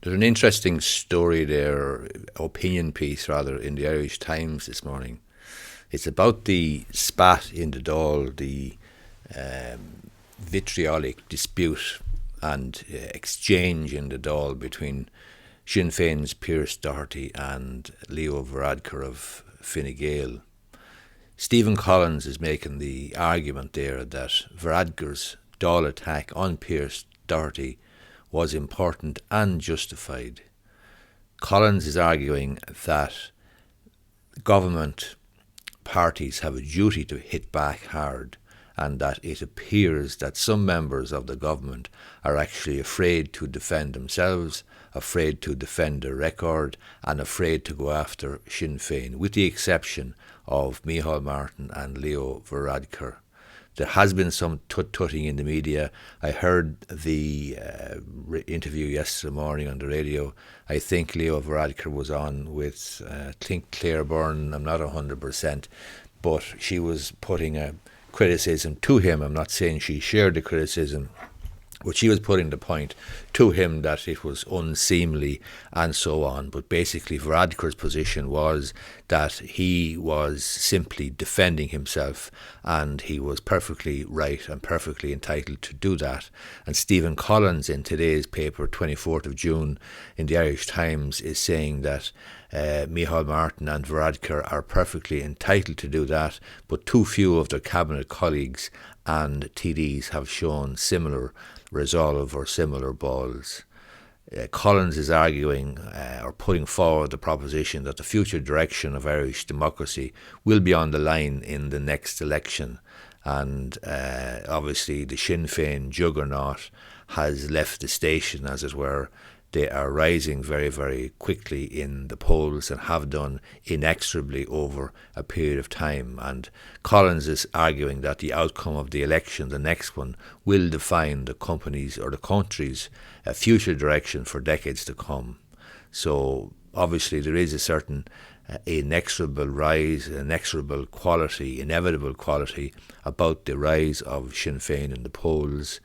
There's an interesting story there, opinion piece rather, in the Irish Times this morning. It's about the spat in the Dáil, the vitriolic dispute and exchange in the Dáil between Sinn Féin's Pearse Doherty and Leo Varadkar of Fine Gael. Stephen Collins is making the argument there that Varadkar's Dáil attack on Pearse Doherty was important and justified. Collins is arguing that government parties have a duty to hit back hard, and that it appears that some members of the government are actually afraid to defend themselves, afraid to defend their record, and afraid to go after Sinn Féin, with the exception of Micheál Martin and Leo Varadkar. There has been some tut-tutting in the media. I heard the interview yesterday morning on the radio. I think Leo Varadkar was on with Claire Byrne. I'm not 100%, but she was putting a criticism to him. I'm not saying she shared the criticism, but she was putting the point to him that it was unseemly and so on. But basically Varadkar's position was that he was simply defending himself, and he was perfectly right and perfectly entitled to do that. And Stephen Collins in today's paper, 24th of June, in the Irish Times, is saying that Micheál Martin and Varadkar are perfectly entitled to do that, but too few of their cabinet colleagues and TDs have shown similar resolve or similar balls. Collins is arguing or putting forward the proposition that the future direction of Irish democracy will be on the line in the next election, and obviously the Sinn Féin juggernaut has left the station, as it were. They are rising very, very quickly in the polls and have done inexorably over a period of time. And Collins is arguing that the outcome of the election, the next one, will define the company's or the country's future direction for decades to come. So obviously there is a certain inexorable rise, inexorable quality, inevitable quality about the rise of Sinn Féin in the polls.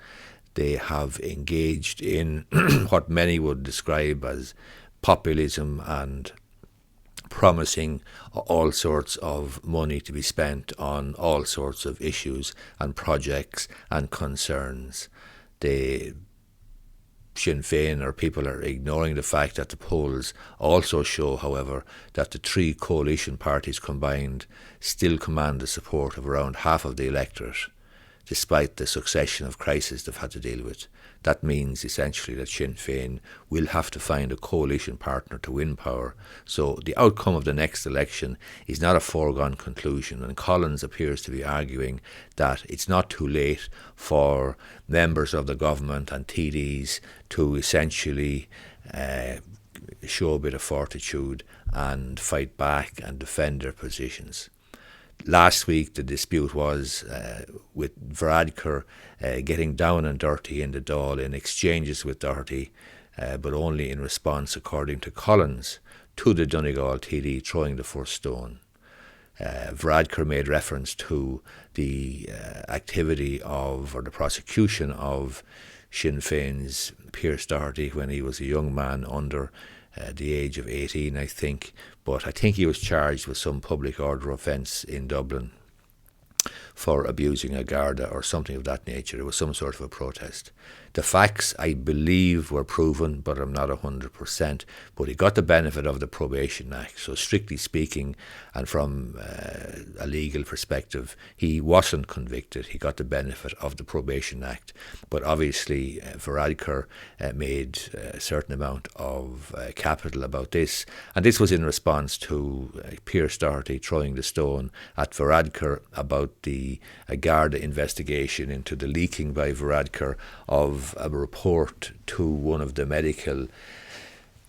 They have engaged in what many would describe as populism and promising all sorts of money to be spent on all sorts of issues and projects and concerns. The Sinn Féin, or people, are ignoring the fact that the polls also show, however, that the three coalition parties combined still command the support of around half of the electorate, despite the succession of crises they've had to deal with. That means essentially that Sinn Féin will have to find a coalition partner to win power. So the outcome of the next election is not a foregone conclusion, and Collins appears to be arguing that it's not too late for members of the government and TDs to essentially show a bit of fortitude and fight back and defend their positions. Last week the dispute was with Varadkar getting down and dirty in the Dáil in exchanges with Doherty, but only in response, according to Collins, to the Donegal TD throwing the first stone. Varadkar made reference to the activity of, or the prosecution of, Sinn Féin's Pearse Doherty when he was a young man under the age of 18, I think, but I think he was charged with some public order offence in Dublin for abusing a Garda or something of that nature. It was some sort of a protest. The facts, I believe, were proven, but I'm not 100%. But he got the benefit of the Probation Act. So strictly speaking, and from a legal perspective, he wasn't convicted. He got the benefit of the Probation Act. But obviously, Varadkar made a certain amount of capital about this. And this was in response to Pearse Doherty throwing the stone at Varadkar about the Garda investigation into the leaking by Varadkar of a report to one of the medical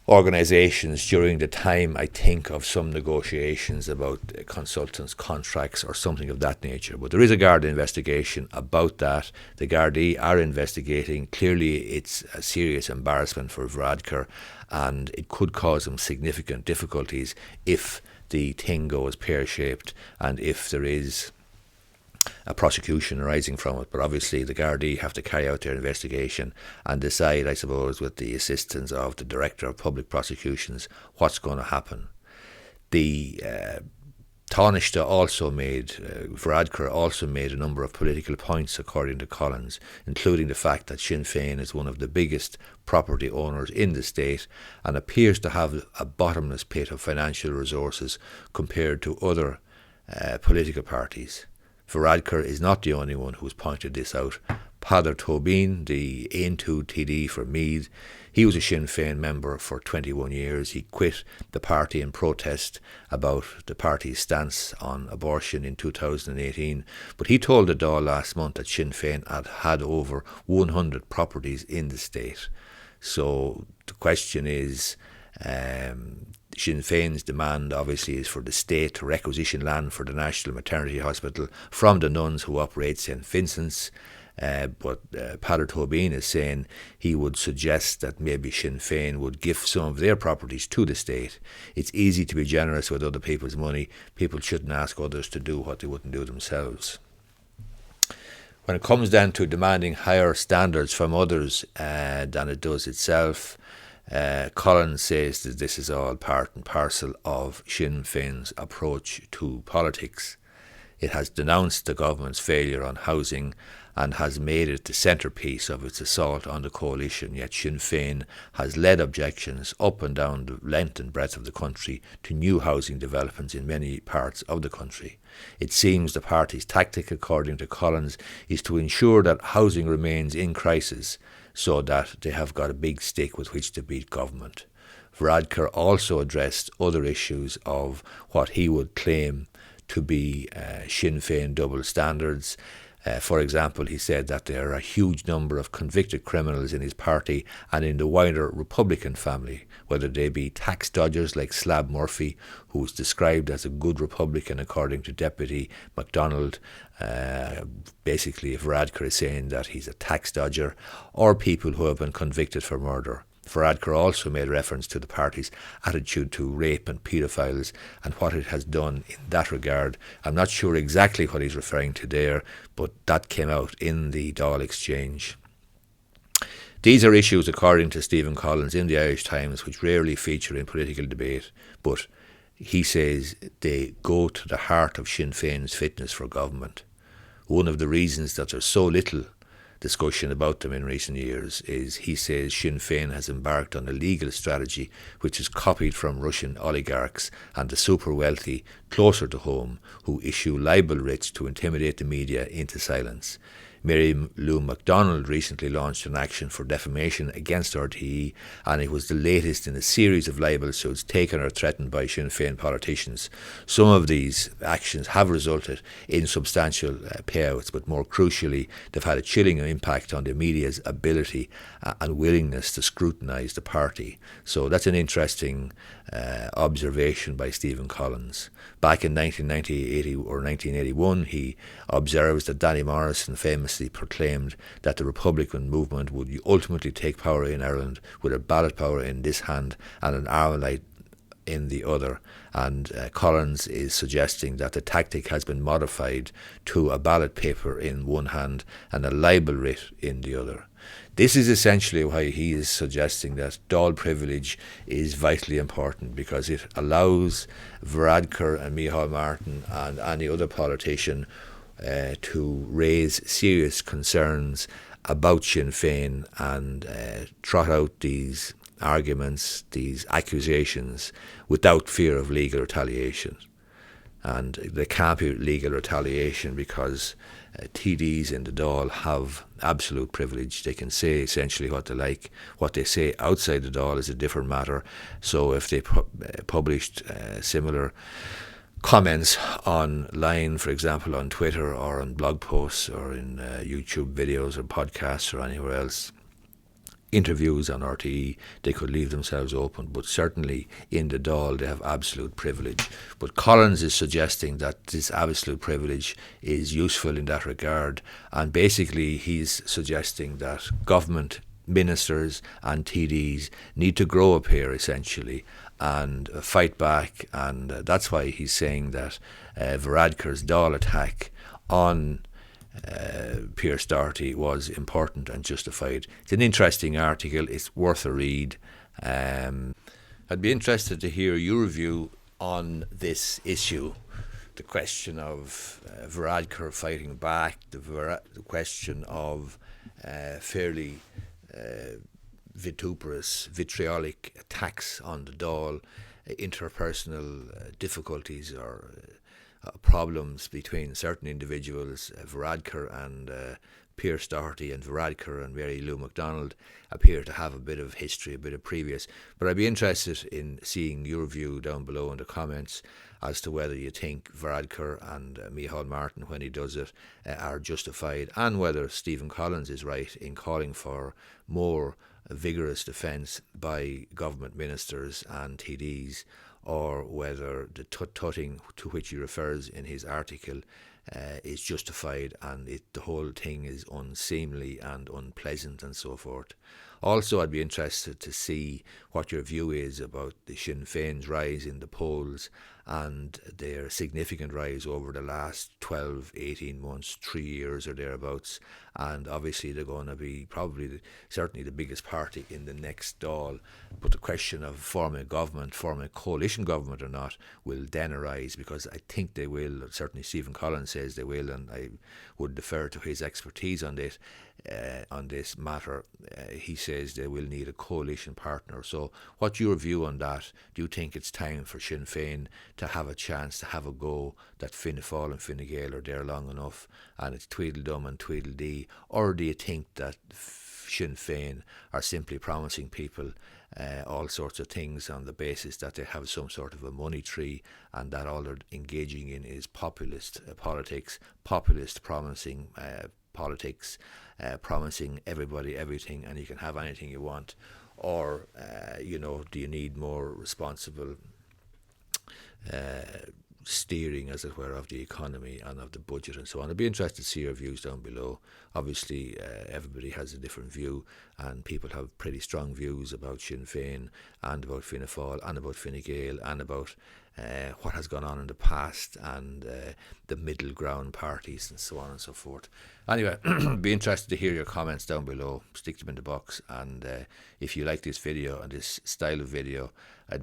organisations during the time, I think, of some negotiations about consultants' contracts or something of that nature. But there is a Garda investigation about that. The Gardaí are investigating. Clearly it's a serious embarrassment for Varadkar, and it could cause him significant difficulties if the thing goes pear-shaped and if there is a prosecution arising from it. But obviously the Gardaí have to carry out their investigation and decide, I suppose, with the assistance of the Director of Public Prosecutions, what's going to happen. The Taoiseach also made, Varadkar also made a number of political points, according to Collins, including the fact that Sinn Féin is one of the biggest property owners in the state and appears to have a bottomless pit of financial resources compared to other political parties. Varadkar is not the only one who's pointed this out. Pearse Doherty-important, the Aontú TD for Meath, he was a Sinn Féin member for 21 years. He quit the party in protest about the party's stance on abortion in 2018. But he told the Dáil last month that Sinn Féin had over 100 properties in the state. So the question is, Sinn Féin's demand obviously is for the state to requisition land for the National Maternity Hospital from the nuns who operate St Vincent's. But Pearse Doherty-important is saying he would suggest that maybe Sinn Féin would give some of their properties to the state. It's easy to be generous with other people's money. People shouldn't ask others to do what they wouldn't do themselves. When it comes down to demanding higher standards from others than it does itself, Collins says that this is all part and parcel of Sinn Féin's approach to politics. It has denounced the government's failure on housing and has made it the centrepiece of its assault on the coalition, yet Sinn Féin has led objections up and down the length and breadth of the country to new housing developments in many parts of the country. It seems the party's tactic, according to Collins, is to ensure that housing remains in crisis so that they have got a big stick with which to beat government. Varadkar also addressed other issues of what he would claim to be Sinn Féin double standards. For example, he said that there are a huge number of convicted criminals in his party and in the wider Republican family, whether they be tax dodgers like Slab Murphy, who was described as a good Republican according to Deputy MacDonald. Basically, Varadkar is saying that he's a tax dodger, or people who have been convicted for murder. Varadkar also made reference to the party's attitude to rape and paedophiles and what it has done in that regard. I'm not sure exactly what he's referring to there, but that came out in the Dáil exchange. These are issues, according to Stephen Collins, in the Irish Times, which rarely feature in political debate, but he says they go to the heart of Sinn Féin's fitness for government. One of the reasons that there's so little discussion about them in recent years is, he says, Sinn Féin has embarked on a legal strategy which is copied from Russian oligarchs and the super wealthy closer to home who issue libel writs to intimidate the media into silence. Mary Lou MacDonald recently launched an action for defamation against RTE, and it was the latest in a series of libel suits taken or threatened by Sinn Féin politicians. Some of these actions have resulted in substantial payouts, but more crucially, they've had a chilling impact on the media's ability and willingness to scrutinise the party. So that's an interesting observation by Stephen Collins. Back in 1990 or 1981, he observes that Danny Morrison famously proclaimed that the Republican movement would ultimately take power in Ireland with a ballot power in this hand and an Armalite in the other. And Collins is suggesting that the tactic has been modified to a ballot paper in one hand and a libel writ in the other. This is essentially why he is suggesting that Dáil privilege is vitally important, because it allows Varadkar and Micheál Martin and any other politician to raise serious concerns about Sinn Féin and trot out these arguments, these accusations, without fear of legal retaliation. And there can't be legal retaliation because TDs in the Dáil have absolute privilege. They can say essentially what they like. What they say outside the Dáil is a different matter. So if they published similar comments online, for example on Twitter or on blog posts or in YouTube videos or podcasts or anywhere else, interviews on RTE, they could leave themselves open, but certainly in the Dáil they have absolute privilege. But Collins is suggesting that this absolute privilege is useful in that regard, and basically he's suggesting that government ministers and TDs need to grow up here essentially and fight back, and that's why he's saying that Varadkar's Dáil attack on Pearse Doherty was important and justified. It's an interesting article. It's worth a read. I'd be interested to hear your view on this issue. The question of Varadkar fighting back, the question of fairly vituperous, vitriolic attacks on the Dáil, interpersonal difficulties or problems between certain individuals. Varadkar and Pearse Doherty and Varadkar and Mary Lou MacDonald appear to have a bit of history, a bit of previous. But I'd be interested in seeing your view down below in the comments as to whether you think Varadkar and Micheál Martin, when he does it, are justified, and whether Stephen Collins is right in calling for more vigorous defence by government ministers and TDs, or whether the tut-tutting to which he refers in his article is justified and the whole thing is unseemly and unpleasant and so forth. Also, I'd be interested to see what your view is about the Sinn Féin's rise in the polls and their significant rise over the last 12, 18 months, 3 years or thereabouts. And obviously they're going to be certainly the biggest party in the next Dáil. But the question of forming a government, forming a coalition government or not, will then arise, because I think they will. Certainly Stephen Collins says they will, and I would defer to his expertise on this. On this matter, he says they will need a coalition partner. So what's your view on that? Do you think it's time for Sinn Féin to have a chance, to have a go, that Fianna Fáil and Fine Gael are there long enough and it's Tweedledum and Tweedledee? Or do you think that Sinn Féin are simply promising people all sorts of things on the basis that they have some sort of a money tree, and that all they're engaging in is populist politics, populist promising politics, promising everybody everything and you can have anything you want? Or do you need more responsible steering, as it were, of the economy and of the budget and so on? I'd be interested to see your views down below. Obviously everybody has a different view, and people have pretty strong views about Sinn Féin and about Fianna Fáil and about Fine Gael and about what has gone on in the past and the middle ground parties and so on and so forth. Anyway, be interested to hear your comments down below. Stick them in the box, and if you like this video and this style of video, I'd be